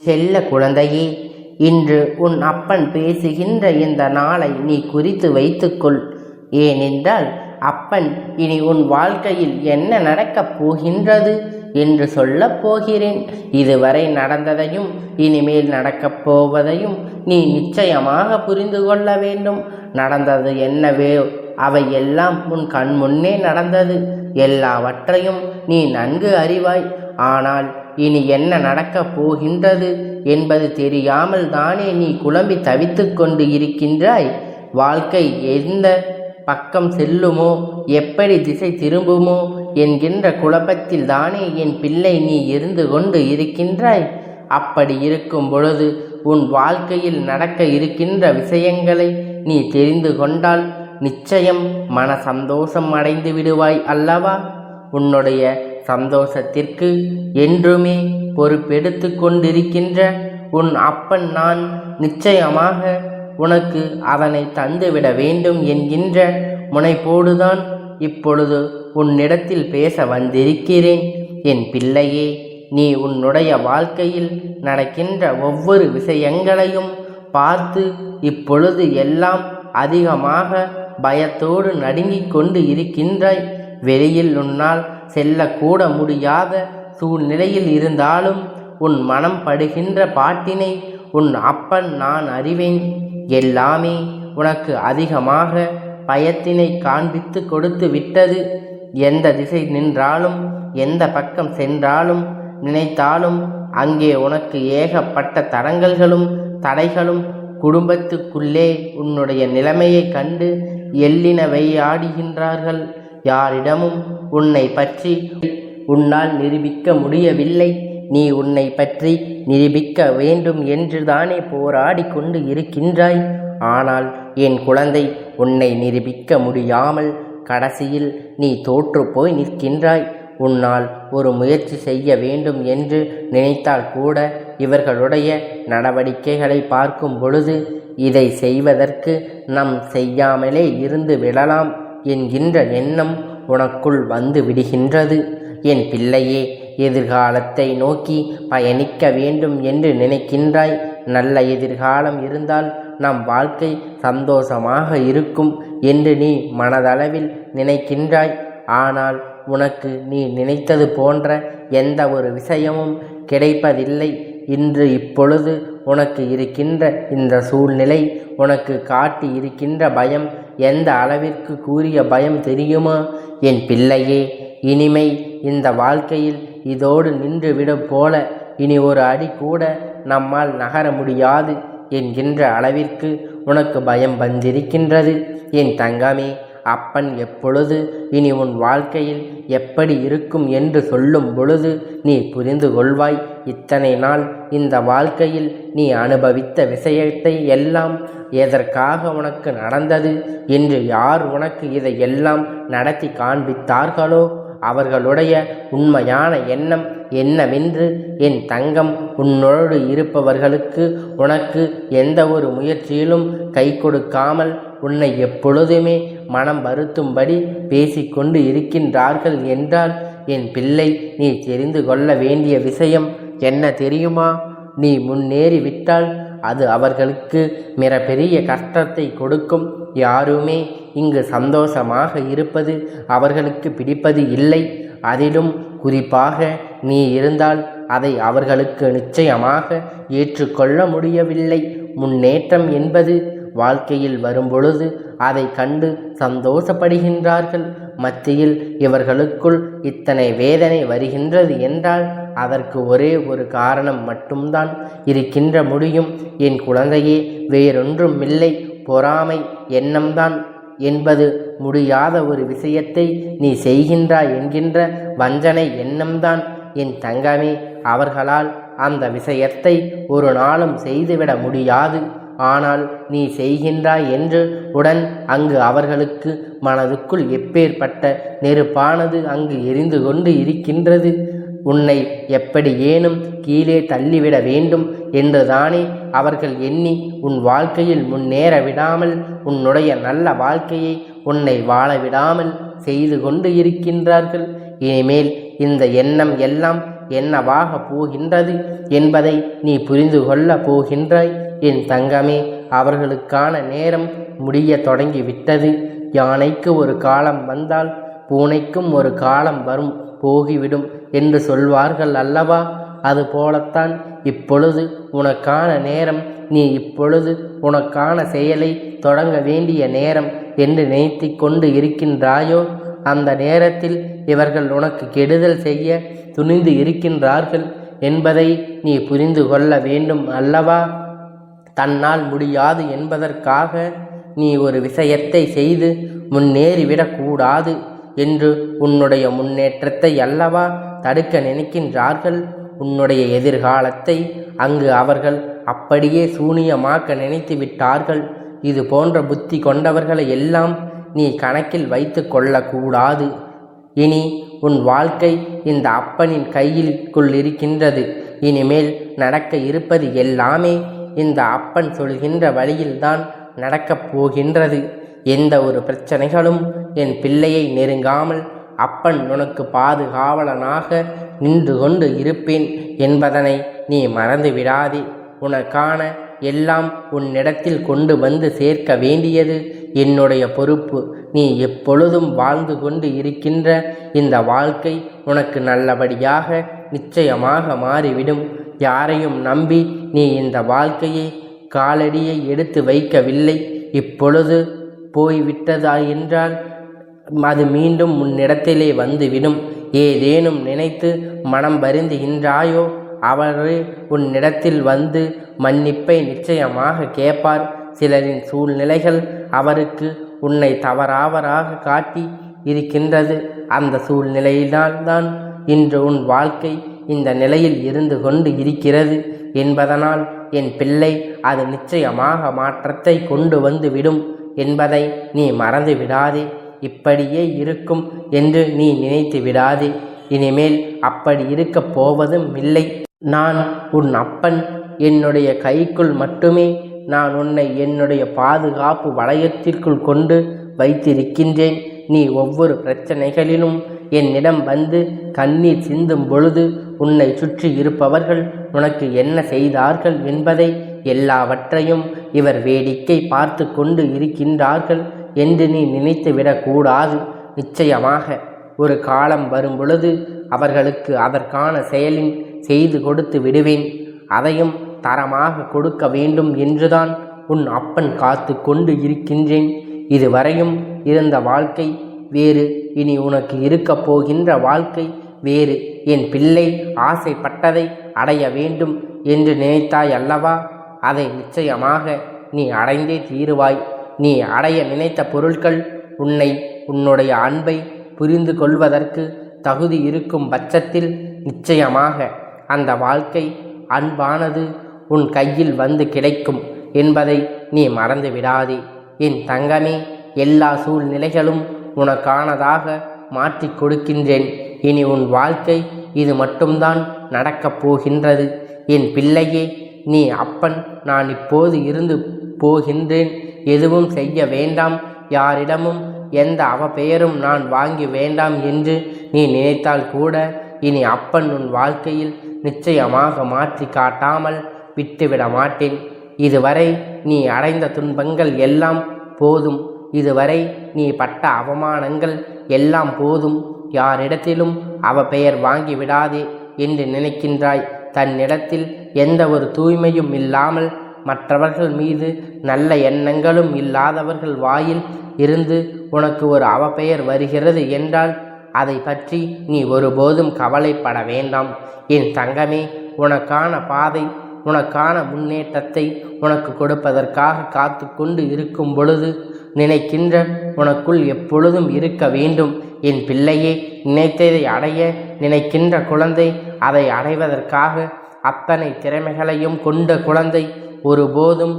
செல்ல குழந்தையே, இன்று உன் அப்பன் பேசுகின்ற இந்த நாளை நீ குறித்து வைத்துக்கொள். ஏனென்றால் அப்பன் இனி உன் வாழ்க்கையில் என்ன நடக்கப் போகின்றது என்று சொல்லப் போகிறேன். இதுவரை நடந்ததையும் இனிமேல் நடக்கப் போவதையும் நீ நிச்சயமாக புரிந்து கொள்ள வேண்டும். நடந்தது என்னவே அவை எல்லாம் உன் கண் முன்னே நடந்தது. எல்லாவற்றையும் நீ நன்கு அறிவாய். ஆனால் இனி என்ன நடக்கப் போகின்றது என்பது தெரியாமல் தானே நீ குழம்பி தவித்து கொண்டு இருக்கின்றாய். வாழ்க்கை எந்த பக்கம் செல்லுமோ, எப்படி திசை திரும்புமோ என்கின்ற குழப்பத்தில் தானே என் பிள்ளை நீ இருந்து கொண்டு இருக்கின்றாய். அப்படி இருக்கும் பொழுது உன் வாழ்க்கையில் நடக்க இருக்கின்ற விஷயங்களை நீ தெரிந்து கொண்டால் நிச்சயம் மன சந்தோஷம் அடைந்து விடுவாய் அல்லவா? உன்னுடைய சந்தோஷத்திற்கு என்றுமே பொறுப்பெடுத்து கொண்டிருக்கின்ற உன் அப்பன் நான் நிச்சயமாக உனக்கு அதனை தந்துவிட வேண்டும் என்கின்ற முனைப்போடுதான் இப்பொழுது உன்னிடத்தில் பேச வந்திருக்கிறேன். என் பிள்ளையே, நீ உன்னுடைய வாழ்க்கையில் நடக்கின்ற ஒவ்வொரு விஷயங்களையும் பார்த்து இப்பொழுது எல்லாம் அதிகமாக பயத்தோடு நடுங்கிக் கொண்டு இருக்கின்றாய். வெளியில் உன்னால் செல்லக்கூட முடியாத சூழ்நிலையில் இருந்தாலும் உன் மனம் படுகின்ற பாட்டினை உன் அப்பன் நான் அறிவேன். எல்லாமே உனக்கு அதிகமாக பயத்தினை காண்பித்து கொடுத்து விட்டது. எந்த திசை நின்றாலும், எந்த பக்கம் சென்றாலும், நினைத்தாலும் அங்கே உனக்கு ஏகப்பட்ட தடங்கல்களும் தடைகளும் குடும்பத்துக்குள்ளே உன்னுடைய நிலைமையை கண்டு எள்ளினவை ஆடுகின்றார்கள். யாரிடமும் உன்னை பற்றி உன்னால் நிரூபிக்க முடியவில்லை. நீ உன்னை பற்றி நிரூபிக்க வேண்டும் என்று தானே போராடி கொண்டு இருக்கின்றாய். ஆனால் என் குழந்தை, உன்னை நிரூபிக்க முடியாமல் கடைசியில் நீ தோற்று போய் நிற்கின்றாய். உன்னால் ஒரு முயற்சி செய்ய வேண்டும் என்று நினைத்தால் கூட இவர்களுடைய நடவடிக்கைகளை பார்க்கும் பொழுது இதை செய்வதற்கு நம் செய்யாமலே இருந்து விடலாம் என்கின்ற எண்ணம் உனக்குள் வந்து விடுகின்றது. என் பிள்ளையே, எதிர்காலத்தை நோக்கி பயணிக்க வேண்டும் என்று நினைக்கின்றாய். நல்ல எதிர்காலம் இருந்தால் நம் வாழ்க்கை சந்தோஷமாக இருக்கும் என்று நீ மனதளவில் நினைக்கின்றாய். ஆனால் உனக்கு நீ நினைத்தது போன்ற எந்த ஒரு விஷயமும் கிடைப்பதில்லை. இன்று இப்பொழுது உனக்கு இருக்கின்ற இந்த சூழ்நிலை உனக்கு காட்டி இருக்கின்ற பயம் எந்த அளவிற்கு கூறிய பயம் தெரியுமா? என் பிள்ளையே, இனிமை இந்த வாழ்க்கையில் இதோடு நின்றுவிடும் போல இனி ஒரு அடி கூட நம்மால் நகர முடியாது என்கின்ற அளவிற்கு உனக்கு பயம் வந்திருக்கின்றது. என் தங்கமே, அப்பன் எப்பொழுது இனி உன் வாழ்க்கையில் எப்படி இருக்கும் என்று சொல்லும் பொழுது நீ புரிந்து கொள்வாய். இத்தனை நாள் இந்த வாழ்க்கையில் நீ அனுபவித்த விஷயத்தை எல்லாம் எதற்காக உனக்கு நடந்தது என்று யார் உனக்கு இதை எல்லாம் நடத்தி காண்பித்தார்களோ அவர்களுடைய உண்மையான எண்ணம் என்னவென்று என் தங்கம், உன்னோடு இருப்பவர்களுக்கு உனக்கு எந்த ஒரு முயற்சியிலும் கை கொடுக்காமல் உன்னை எப்பொழுதுமே மனம் வருத்தும்படி பேசிக்கொண்டு இருக்கின்றார்கள் என்றால் என் பிள்ளை, நீ தெரிந்து கொள்ள வேண்டிய விஷயம் என்ன தெரியுமா? நீ முன்னேறி விட்டால் அது அவர்களுக்கு மிகப்பெரிய கஷ்டத்தை கொடுக்கும். யாருமே இங்கு சந்தோஷமாக இருப்பது அவர்களுக்கு பிடிப்பது இல்லை. அதிலும் குறிப்பாக நீ இருந்தால் அதை அவர்களுக்கு நிச்சயமாக ஏற்றுக்கொள்ள முடியவில்லை. முன்னேற்றம் என்பது வாழ்க்கையில் வரும்பொழுது அதை கண்டு சந்தோஷப்படுகின்றார்கள். மத்தியில் இவர்களுக்குள் இத்தனை வேதனை வருகின்றது என்றால் அதற்கு ஒரே ஒரு காரணம் மட்டும்தான் இருக்கின்ற முடியும். என் குழந்தையே, வேறொன்றும் இல்லை, பொறாமை எண்ணம்தான் என்பது முடியாத ஒரு விஷயத்தை நீ செய்கின்றாய் என்கின்ற வஞ்சனை எண்ணம்தான். என் தங்கமே, அவர்களால் அந்த விஷயத்தை ஒரு நாளும் செய்துவிட முடியாது. ஆனால் நீ செய்கின்றாய் என்று உடன் அங்கு அவர்களுக்கு மனதுக்குள் எப்பேற்பட்ட நெருப்பானது அங்கு எரிந்து கொண்டு இருக்கின்றது. உன்னை எப்படி ஏனும் கீழே தள்ளிவிட வேண்டும் என்றுதானே அவர்கள் எண்ணி உன் வாழ்க்கையில் முன்னேற விடாமல், உன்னுடைய நல்ல வாழ்க்கையை உன்னை வாழ விடாமல் செய்து கொண்டு இருக்கின்றார்கள். இனிமேல் இந்த எண்ணம் எல்லாம் என்னவாக போகின்றது என்பதை நீ புரிந்து கொள்ளப் போகின்றாய். என் தங்கமே, அவர்களுக்கான நேரம் முடிய தொடங்கிவிட்டது. யானைக்கு ஒரு காலம் வந்தால் பூனைக்கும் ஒரு காலம் வரும் போகிவிடும் என்று சொல்வார்கள் அல்லவா? அதுபோலத்தான் இப்பொழுது உனக்கான நேரம், நீ இப்பொழுது உனக்கான செயலை தொடங்க வேண்டிய நேரம் என்று நினைத்து கொண்டு இருக்கின்றாயோ, அந்த நேரத்தில் இவர்கள் உனக்கு கெடுதல் செய்ய துணிந்து இருக்கின்றார்கள் என்பதை நீ புரிந்து கொள்ள வேண்டும் அல்லவா? தன்னால் முடியாது என்பதற்காக நீ ஒரு விஷயத்தை செய்து முன்னேறிவிடக்கூடாது என்று உன்னுடைய முன்னேற்றத்தை அல்லவா தடுக்க நினைக்கின்றார்கள். உன்னுடைய எதிர்காலத்தை அங்கு அவர்கள் அப்படியே சூனியமாக்க நினைத்து விட்டார்கள். இது போன்ற புத்தி கொண்டவர்களை எல்லாம் நீ கணக்கில் வைத்து கொள்ளக்கூடாது. இனி உன் வாழ்க்கை இந்த அப்பனின் கையிலுக்குள் இருக்கின்றது. இனிமேல் நடக்க இருப்பது எல்லாமே இந்த அப்பன் சொல்கின்ற வழியில்தான் நடக்கப் போகின்றது. எந்த ஒரு பிரச்சனைகளும் என் பிள்ளையை நெருங்காமல் அப்பன் உனக்கு பாதுகாவலனாக நின்று கொண்டு இருப்பேன் என்பதனை நீ மறந்து விடாதே. உனக்கான எல்லாம் உன்னிடத்தில் கொண்டு வந்து சேர்க்க வேண்டியது என்னுடைய பொறுப்பு. நீ எப்பொழுதும் வாழ்ந்து கொண்டு இருக்கின்ற இந்த வாழ்க்கை உனக்கு நல்லபடியாக நிச்சயமாக மாறிவிடும். யாரையும் நம்பி நீ இந்த வாழ்க்கையை காலடியை எடுத்து வைக்கவில்லை. இப்பொழுது போய்விட்டதா என்றால் அது மீண்டும் உன்னிடத்திலே வந்துவிடும். ஏதேனும் நினைத்து மனம் வருந்துகின்றாயோ, அவரே உன்னிடத்தில் வந்து மன்னிப்பை நிச்சயமாக கேட்பார். சிலரின் சூழ்நிலைகள் அவருக்கு உன்னை தவறாவராக காட்டி இருக்கின்றது. அந்த சூழ்நிலையினால்தான் இன்று உன் வாழ்க்கை இந்த நிலையில் இருந்து கொண்டு இருக்கிறது என்பதனால் என் பிள்ளை அது நிச்சயமாக மாற்றத்தை கொண்டு வந்து விடும் என்பதை நீ மறந்து விடாதே. இப்படியே இருக்கும் என்று நீ நினைத்து விடாதே. இனிமேல் அப்படி இருக்கப் போவதும் இல்லை. நான் உன் அப்பன். என்னுடைய கைக்குள் மட்டுமே நான் உன்னை என்னுடைய பாதுகாப்பு வளையத்திற்குள் கொண்டு வைத்திருக்கின்றேன். நீ ஒவ்வொரு பிரச்சனைகளிலும் என்னிடம் வந்து கண்ணீர் சிந்தும் பொழுது உன்னை சுற்றி இருப்பவர்கள் உனக்கு என்ன செய்தார்கள் என்பதை எல்லாவற்றையும் இவர் வேடிக்கை பார்த்து கொண்டு இருக்கின்றார்கள் என்று நீ நினைத்து விடக்கூடாது. நிச்சயமாக ஒரு காலம் வரும் பொழுது அவர்களுக்கு அதற்கான செயலின் செய்து கொடுத்து விடுவேன். அதையும் தரமாக கொடுக்க வேண்டும் என்றுதான் உன் அப்பன் காத்து கொண்டு இருக்கின்றேன். இதுவரையும் இருந்த வாழ்க்கை வேறு, இனி உனக்கு இருக்கப் போகின்ற வாழ்க்கை வேறு. என் பிள்ளை ஆசைப்பட்டதை அடைய வேண்டும் என்று நினைத்தாய் அல்லவா? அதை நிச்சயமாக நீ அடைந்தே தீருவாய். நீ அடைய நினைத்த பொருட்கள் உன்னுடைய அன்பை புரிந்து கொள்வதற்கு தகுதி இருக்கும் பட்சத்தில் நிச்சயமாக அந்த வாழ்க்கை அன்பானது உன் கையில் வந்து கிடைக்கும் என்பதை நீ மறந்து விடாதே. என் தங்கமே, எல்லா சூழ்நிலைகளும் உனக்கானதாக மாற்றி கொடுக்கின்றேன். இனி உன் வாழ்க்கை இது மட்டும்தான் நடக்கப் போகின்றது. என் பிள்ளையே, நீ அப்பன். நான் இப்போது இருந்து போகின்றேன். எதுவும் செய்ய வேண்டாம். யாரிடமும் எந்த அவப்பெயரும் நான் வாங்கி வேண்டாம் என்று நீ நினைத்தால் கூட இனி அப்பன் உன் வாழ்க்கையில் நிச்சயமாக மாற்றி காட்டாமல் விட்டுவிட மாட்டேன். இதுவரை நீ அடைந்த துன்பங்கள் எல்லாம் போதும். இதுவரை நீ பட்ட அவமானங்கள் எல்லாம் போதும். யாரிடத்திலும் அவப்பெயர் வாங்கி விடாதே என்று நினைக்கின்றாய். தன்னிடத்தில் எந்த ஒரு தூய்மையும் இல்லாமல் மற்றவர்கள் மீது நல்ல எண்ணங்களும் இல்லாதவர்கள் வாயில் இருந்து உனக்கு ஒரு அவப்பெயர் வருகிறது என்றால் அதை பற்றி நீ ஒருபோதும் கவலைப்பட வேண்டாம். என் தங்கமே, உனக்கான பாதை, உனக்கான முன்னேற்றத்தை உனக்கு கொடுப்பதற்காக காத்து கொண்டு இருக்கும் பொழுது நினைக்கின்ற உனக்குள் எப்பொழுதும் இருக்க வேண்டும். என் பிள்ளையே, நினைத்ததை அடைய நினைக்கின்ற குழந்தை அதை அடைவதற்காக அத்தனை திறமைகளையும் கொண்ட குழந்தை ஒருபோதும்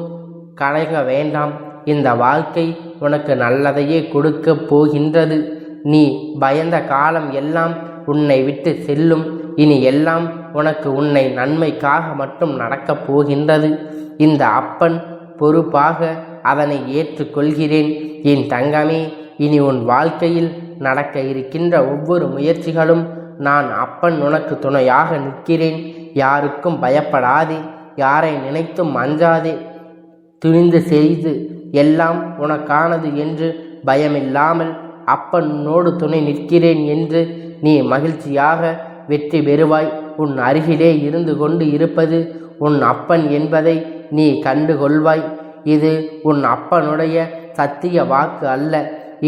கலங்க வேண்டாம். இந்த வாழ்க்கை உனக்கு நல்லதையே கொடுக்க போகின்றது. நீ பயந்த காலம் எல்லாம் உன்னை விட்டு செல்லும். இனி எல்லாம் உனக்கு உன்னை நன்மைக்காக மட்டும் நடக்கப் போகின்றது. இந்த அப்பன் பொறுப்பாக அதனை ஏற்றுக்கொள்கிறேன். என் தங்கமே, இனி உன் வாழ்க்கையில் நடக்க இருக்கின்ற ஒவ்வொரு முயற்சிகளும் நான் அப்பன் உனக்கு துணையாக நிற்கிறேன். யாருக்கும் பயப்படாதே, யாரை நினைத்தும் அஞ்சாதே. துணிந்து செய்து எல்லாம் உனக்கானது என்று பயமில்லாமல் அப்பன் உன்னோடு துணை நிற்கிறேன் என்று நீ மகிழ்ச்சியாக வெற்றி பெறுவாய். உன் அருகிலே இருந்து கொண்டு இருப்பது உன் அப்பன் என்பதை நீ கண்டு கொள்வாய். இது உன் அப்பனுடைய சத்திய வாக்கு அல்ல,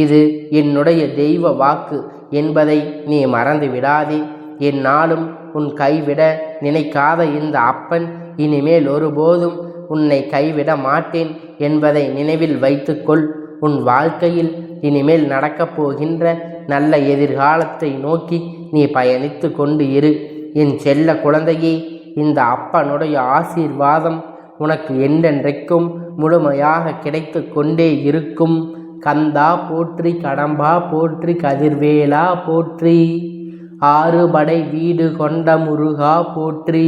இது என்னுடைய தெய்வ வாக்கு என்பதை நீ மறந்து விடாதே. என்னாலும் உன் கைவிட நினைக்காத இந்த அப்பன் இனிமேல் ஒருபோதும் உன்னை கைவிட மாட்டேன் என்பதை நினைவில் வைத்துக்கொள். உன் வாழ்க்கையில் இனிமேல் நடக்கப் போகின்ற நல்ல எதிர்காலத்தை நோக்கி நீ பயணித்து கொண்டு இரு. என் செல்ல குழந்தையே, இந்த அப்பனுடைய ஆசீர்வாதம் உனக்கு என்றென்றைக்கும் முழுமையாக கிடைத்து கொண்டே இருக்கும். கந்தா போற்றி, கடம்பா போற்றி, கதிர்வேலா போற்றி, ஆறுபடை வீடு கொண்ட முருகா போற்றி.